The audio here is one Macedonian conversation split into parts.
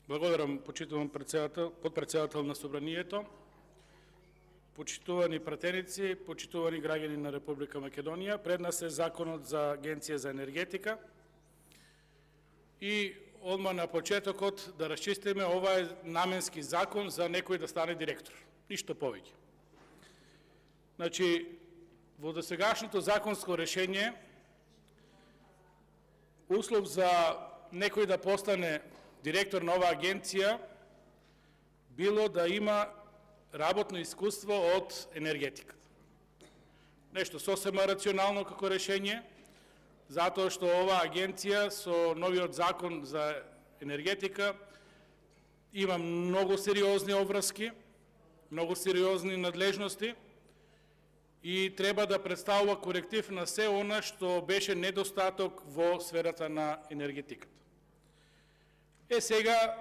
Благодарам, почитуван подпредседател на Собранието, почитувани пратеници, почитувани граѓани на Република Македонија. Пред нас е Законот за Агенција за енергетика. И одма на почетокот да расчистиме, ова е наменски закон за некој да стане директор. Ништо повеќе. Значи, во досегашното законско решение, услов за некој да постане директор на оваа агенција било да има работно искуство од енергетиката. Нешто сосема рационално како решение, затоа што оваа агенција со новиот закон за енергетика има многу сериозни обврски, многу сериозни надлежности и треба да представува коректив на се она што беше недостаток во сферата на енергетиката. Сега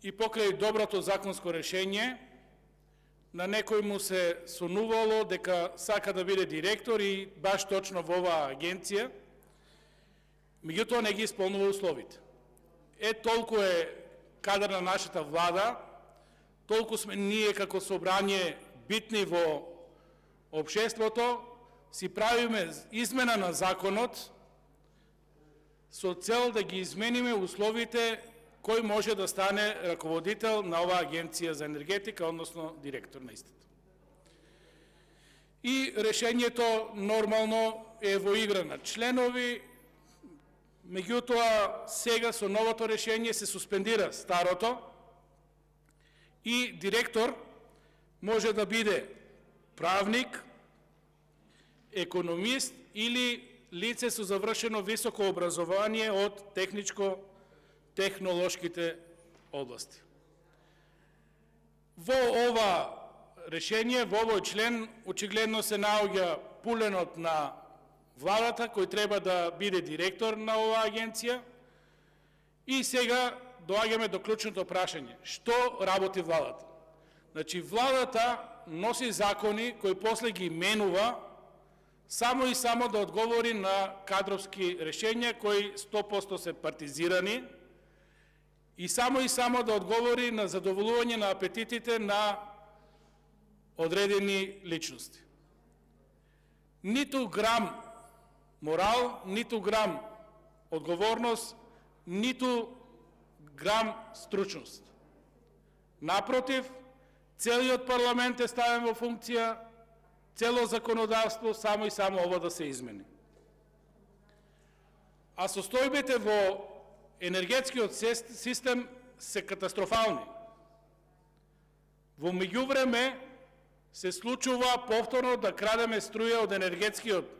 и покрај доброто законско решение, на некој му се сонувало дека сака да биде директор и баш точно во оваа агенција, меѓутоа не ги исполнува условите. Толку е кадар на нашата влада, толку сме ние како собрание битни во општеството, си правиме измена на законот со цел да ги измениме условите кој може да стане раководител на оваа агенција за енергетика, односно директор на истата. И решението нормално е во игра на членови, меѓутоа сега со новото решение се суспендира старото и директор може да биде правник, економист или лице со завршено високо образование од техничко-технолошките области. Во ова решение, во овој член, очигледно се наоѓа пуленот на владата, кој треба да биде директор на оваа агенција. И сега доаѓаме до клучното прашање. Што работи владата? Значи, владата носи закони кои после ги менува само и само да одговори на кадровски решенија кои 100% се партизирани и само да одговори на задоволување на апетитите на одредени личности. Ниту грам морал, ниту грам одговорност, ниту грам стручност. Напротив, целиот парламент е ставен во функција, цело законодавство само и само ова да се измени. А состојбите во енергетскиот систем се катастрофални. Во меѓувреме се случува повторно да крадеме струја од енергетскиот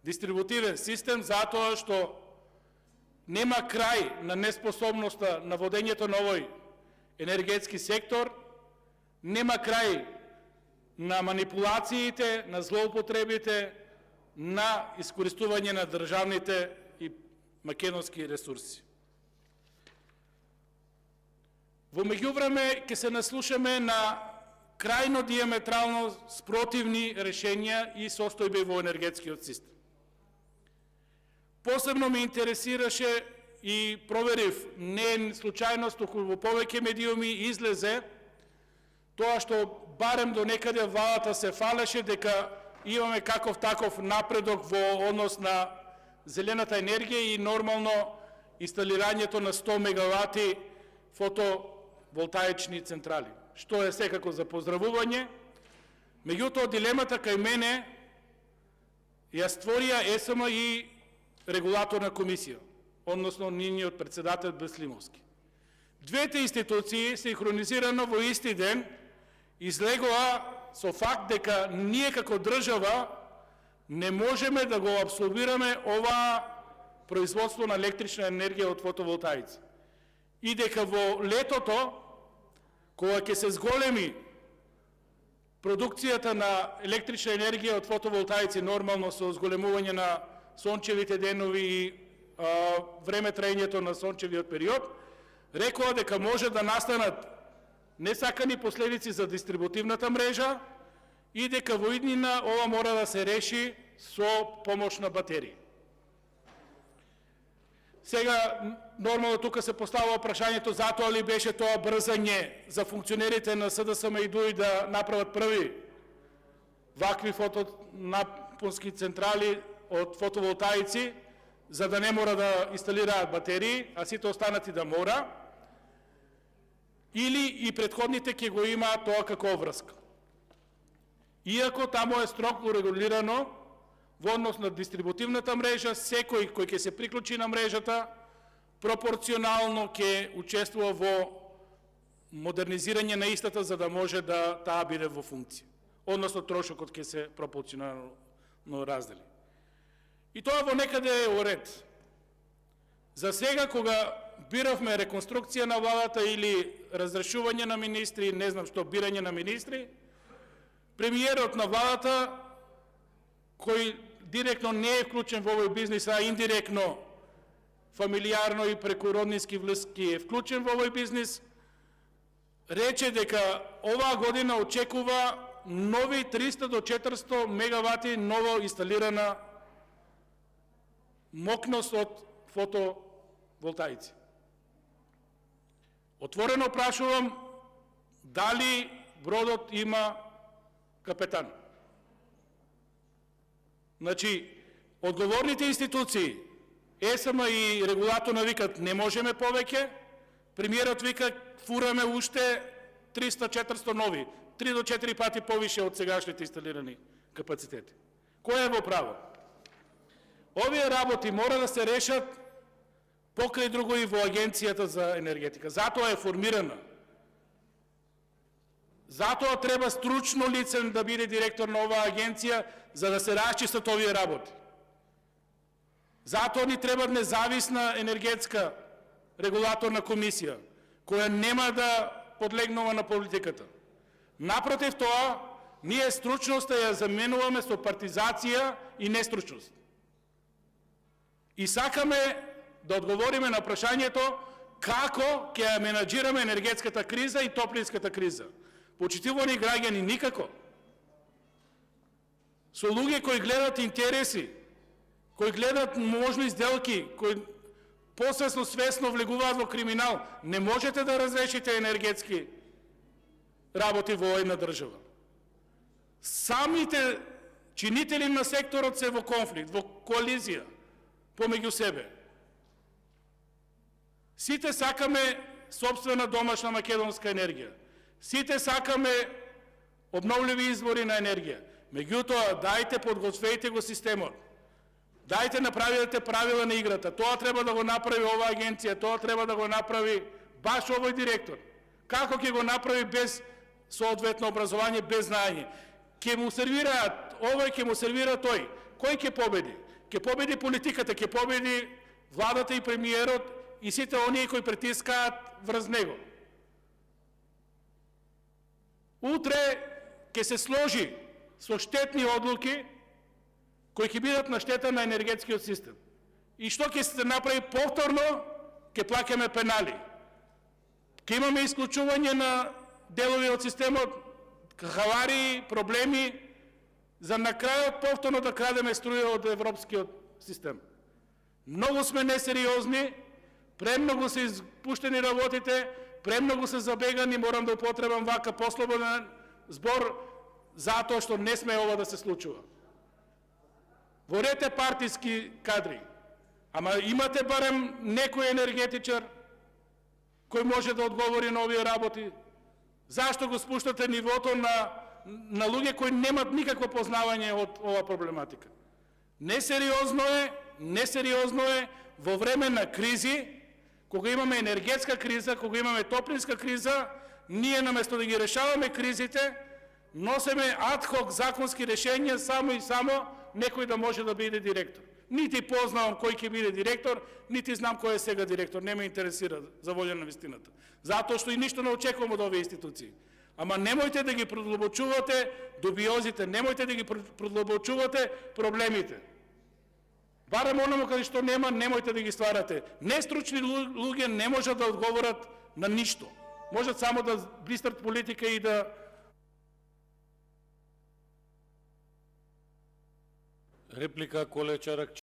дистрибутивен систем, затоа што нема крај на неспособноста на водењето на овој енергетски сектор, нема крај на манипулациите, на злоупотребите, на искористување на државните и македонски ресурси. Во меѓувреме ќе се наслушаме на крајно диаметрално спротивни решенја и состојби во енергетскиот систем. Посебно ме интересираше и проверив, не случајност, туку во повеќе медиуми излезе тоа што барем до некаде владата се фалеше дека имаме каков таков напредок во однос на зелената енергија и нормално инсталирањето на 100 мегавати фотоволтаични централи, што е секако за поздравување. Меѓутоа, дилемата кај мене ја створија ЕСМ и регулаторна комисија, односно нивниот председател Беслимовски. Двете институции синхронизирано во исти ден излегоа со факт дека ние како држава не можеме да го абсорбираме ова производство на електрична енергија од фотоволтаици. И дека во летото, кога ќе се зголеми продукцијата на електрична енергија од фотоволтаици, нормално со зголемување на сончевите денови и време траењето на сончевиот период, рекоа дека може да настанат несакани последици за дистрибутивната мрежа и дека во иднина ова мора да се реши со помош на батерии. Сега, нормално тука се поставува прашањето затоа ли беше тоа брзање за функционерите на СДСМ и ДУИ да направат први вакви фотонапонски централи од фотоволтаици, за да не мора да инсталираат батерии, а сите останати да мора, или и предходните ќе го имаат тоа како врска. Иако тамо е строго регулирано во однос на дистрибутивната мрежа, секој кој ќе се приклучи на мрежата, пропорционално ќе учествува во модернизирање на истата, за да може да таа биде во функција. Односно трошокот ќе се пропорционално раздели. И тоа во некаде е уред. За сега, кога биравме реконструкција на владата или разрешување на министри, не знам што, бирање на министри, премиерот на владата, кој директно не е вклучен во овој бизнис, а индиректно, фамилиарно и преку роднински врски е вклучен во овој бизнис, рече дека оваа година очекува нови 300 до 400 мегавати ново инсталирана мокност од фотоволтаици. Отворено прашувам, дали бродот има капетан? Значи, одговорните институции, ЕСМ и регулаторна викат, не можеме повеќе, премиерот вика, фураме уште 300-400 нови, 3 до 4 пати повише од сегашните инсталирани капацитети. Кој е во право? Овие работи мора да се решат покрај друго и во Агенцијата за енергетика. Затоа е формирана. Затоа треба стручно лице да биде директор на оваа агенција, за да се расчистат овие работи. Затоа ни треба независна енергетска регулаторна комисија, која нема да подлегнува на политиката. Напротив тоа, ние стручноста ја заменуваме со партизација и нестручност. И сакаме да одговориме на прашањето како ќе ја менаџираме енергетската криза и топлинската криза. Почитувани граѓани, никако. Со луѓе кои гледат интереси, кои гледат можни сделки, кои посвесно, свесно влегуваат во криминал, не можете да разрешите енергетски работи во една држава. Самите чинители на секторот се во конфликт, во коалиција помеѓу себе. Сите сакаме собствена домашна македонска енергија. Сите сакаме обновливи извори на енергија. Меѓутоа, дајте, подготвејте го системот. Дајте, направите правила на играта. Тоа треба да го направи оваа агенција, тоа треба да го направи баш овој директор. Како ќе го направи без соодветно образование, без знаење? Ќе му сервираат овој, ќе му сервира тој. Кој ќе победи? Ќе победи политиката, ќе победи владата и премиерот и сите оние кои притискаат врз него. Утре ќе се сложи со штетни одлуки кои ќе бидат на штета на енергетскиот систем. И што ќе се направи повторно? Ќе плаќаме пенали. Ќе имаме исклучување на делови од системот, хаварии, проблеми, за на крајот повторно да крадеме струја од европскиот систем. Многу сме несериозни, премногу се испуштени работите, премногу се забегани, морам да употребам вака послободен збор, затоа што не сме ова да се случува. Ворете партиски кадри, ама имате барем некој енергетичар кој може да одговори на овие работи. Зашто го спуштате нивото на луѓе кои немат никакво познавање од ова проблематика? Несериозно е во време на кризи, кога имаме енергетска криза, кога имаме топлинска криза, ние наместо да ги решаваме кризите, носиме адхок законски решенија само и само некој да може да биде директор. Нити познавам кој ќе биде директор, нити знам кој е сега директор, не ме интересира, за волја на вистината. Затоа што и ништо не очекувам од овие институции. Ама немојте да ги продлабочувате дубиозите, немојте да ги продлабочувате проблемите. Барем оному каде што нема, немојте да ги стварате. Нестручни луѓе не можат да одговорат на ништо. Можат само да блистат политика и да... Реплика Коле Чарак.